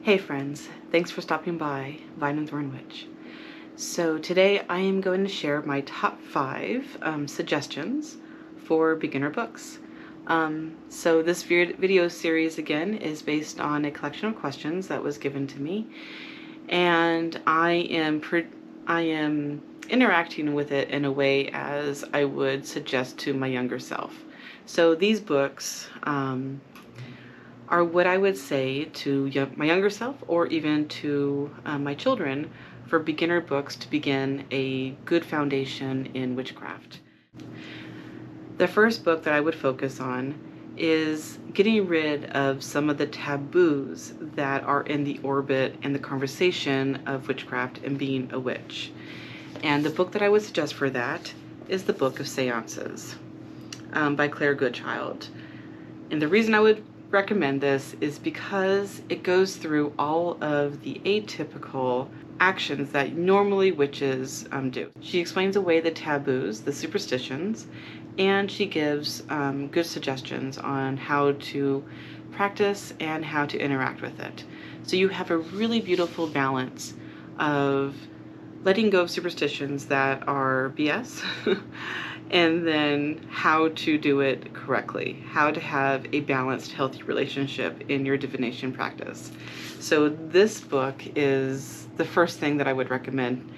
Hey friends, thanks for stopping by Vine and Thorn Witch. So today I am going to share my top 5 suggestions for beginner books. So this video series again is based on a collection of questions that was given to me, and I am interacting with it in a way as I would suggest to my younger self. So these books are what I would say to my younger self, or even to my children, for beginner books to begin a good foundation in witchcraft. The first book that I would focus on is getting rid of some of the taboos that are in the orbit and the conversation of witchcraft and being a witch. And the book that I would suggest for that is the Book of Seances by Claire Goodchild. And the reason I would recommend this is because it goes through all of the atypical actions that normally witches do. She explains away the taboos, the superstitions, and she gives good suggestions on how to practice and how to interact with it. So you have a really beautiful balance of letting go of superstitions that are BS and then how to do it correctly, how to have a balanced, healthy relationship in your divination practice. So this book is the first thing that I would recommend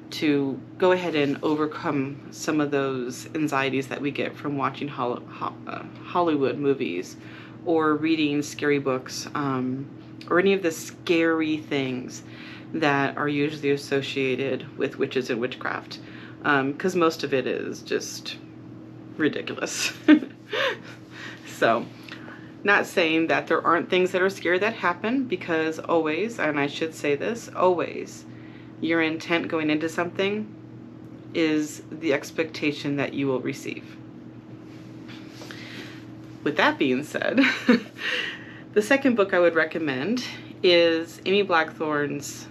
to go ahead and overcome some of those anxieties that we get from watching Hollywood movies or reading scary books or any of the scary things that are usually associated with witches and witchcraft. Because most of it is just ridiculous. So, not saying that there aren't things that are scary that happen, because always, and I should say this, always, your intent going into something is the expectation that you will receive. With that being said, the second book I would recommend is Amy Blackthorn's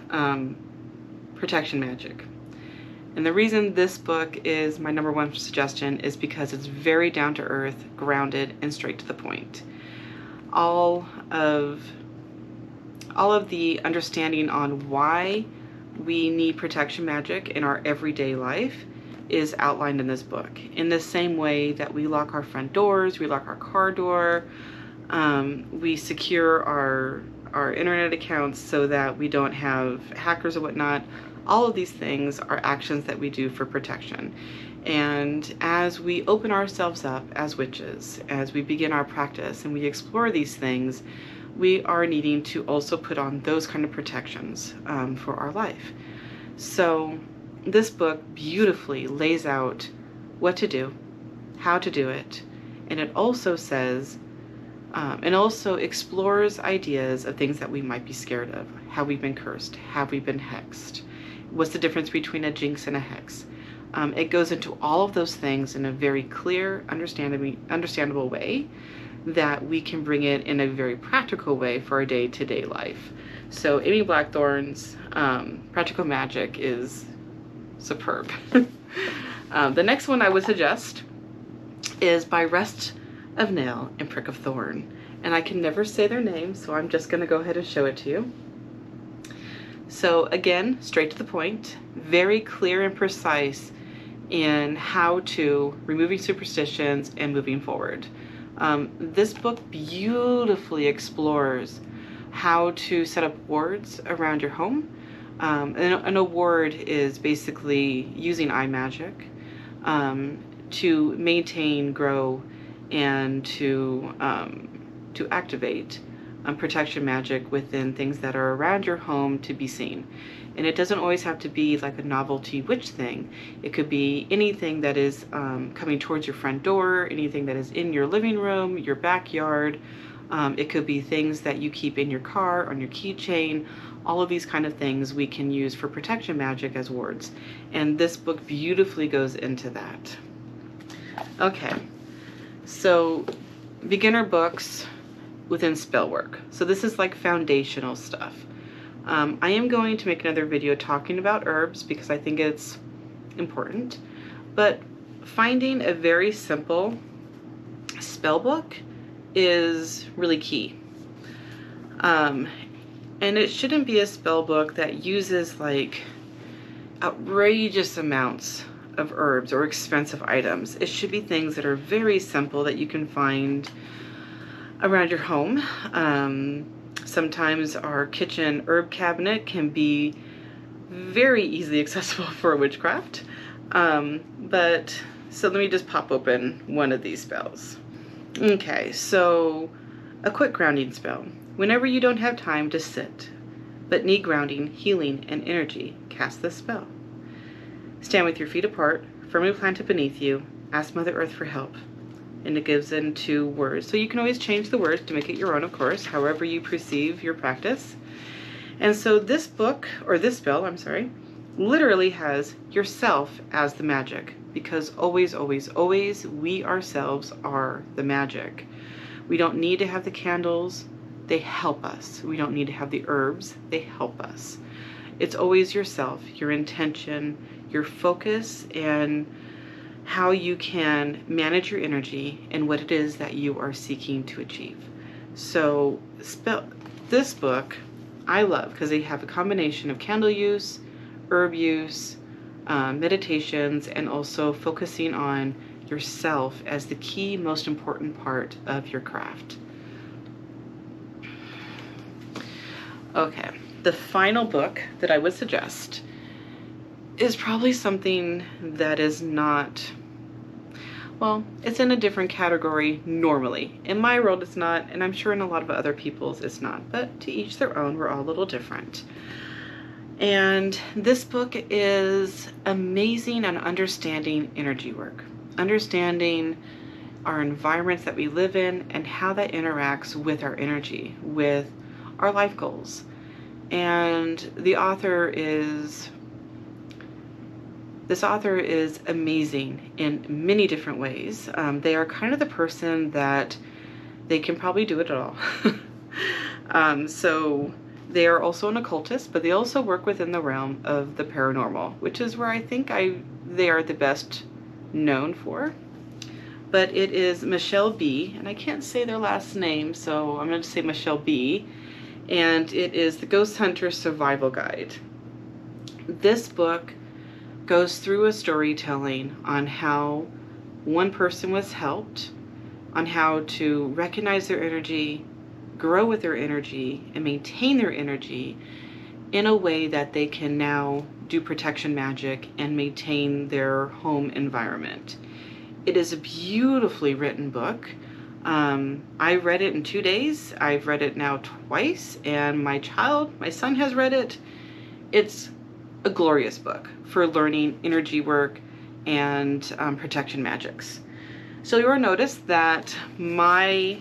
Protection Magic. And the reason this book is my number 1 suggestion is because it's very down to earth, grounded, and straight to the point. All of the understanding on why we need protection magic in our everyday life is outlined in this book. In the same way that we lock our front doors, we lock our car door, we secure our internet accounts so that we don't have hackers or whatnot. All of these things are actions that we do for protection. And as we open ourselves up as witches, as we begin our practice and we explore these things, we are needing to also put on those kind of protections for our life. So this book beautifully lays out what to do, how to do it, and it also says, and also explores ideas of things that we might be scared of. Have we been cursed? Have we been hexed? What's the difference between a jinx and a hex? It goes into all of those things in a very clear, understandable way that we can bring it in a very practical way for our day-to-day life. So Amy Blackthorn's Practical Magic is superb. The next one I would suggest is by Rest of Nail and Prick of Thorn. And I can never say their name, so I'm just going to go ahead and show it to you. So again, straight to the point, very clear and precise in how to removing superstitions and moving forward. This book beautifully explores how to set up wards around your home. And a ward is basically using eye magic to maintain, grow, and to activate protection magic within things that are around your home to be seen. And it doesn't always have to be like a novelty witch thing. It could be anything that is coming towards your front door, anything that is in your living room, your backyard. It could be things that you keep in your car, on your keychain. All of these kind of things we can use for protection magic as wards. And this book beautifully goes into that. Okay, so beginner books within spell work. So this is like foundational stuff. I am going to make another video talking about herbs because I think it's important, but finding a very simple spell book is really key. And it shouldn't be a spell book that uses like outrageous amounts of herbs or expensive items. It should be things that are very simple that you can find around your home. Sometimes our kitchen herb cabinet can be very easily accessible for witchcraft. So let me just pop open one of these spells. Okay, so a quick grounding spell. Whenever you don't have time to sit, but need grounding, healing, and energy, cast this spell. Stand with your feet apart, firmly planted beneath you, ask Mother Earth for help. And it gives in 2 words. So you can always change the words to make it your own, of course, however you perceive your practice. And so this book, or this spell, I'm sorry, literally has yourself as the magic, because always, always, always, we ourselves are the magic. We don't need to have the candles, they help us. We don't need to have the herbs, they help us. It's always yourself, your intention, your focus, and how you can manage your energy and what it is that you are seeking to achieve. So this book I love because they have a combination of candle use, herb use, meditations, and also focusing on yourself as the key, most important part of your craft. Okay, the final book that I would suggest is probably something that is not, well, it's in a different category normally. In my world it's not, and I'm sure in a lot of other people's it's not, but to each their own, we're all a little different. And this book is amazing on understanding energy work, understanding our environments that we live in and how that interacts with our energy, with our life goals. And this author is amazing in many different ways. They are kind of the person that they can probably do it all. So they are also an occultist, but they also work within the realm of the paranormal, which is where I think they are the best known for. But it is Michelle B, and I can't say their last name, so I'm going to say Michelle B, and it is the Ghost Hunter Survival Guide. This book goes through a storytelling on how one person was helped, on how to recognize their energy, grow with their energy, and maintain their energy in a way that they can now do protection magic and maintain their home environment. It is a beautifully written book. I read it in 2 days. I've read it now twice, and my son has read it. It's a glorious book for learning energy work and protection magics. So you'll notice that my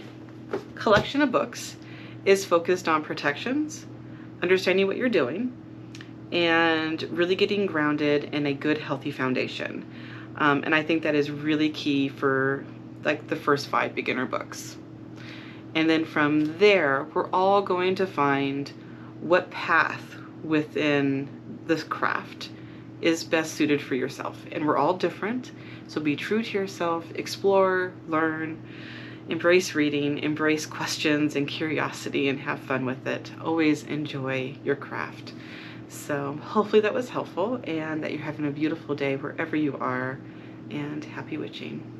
collection of books is focused on protections, understanding what you're doing, and really getting grounded in a good, healthy foundation. And I think that is really key for like the first 5 beginner books. And then from there, we're all going to find what path within this craft is best suited for yourself. And we're all different, so be true to yourself, explore, learn, embrace reading, embrace questions and curiosity, and have fun with it. Always enjoy your craft. So hopefully that was helpful and that you're having a beautiful day wherever you are, and happy witching.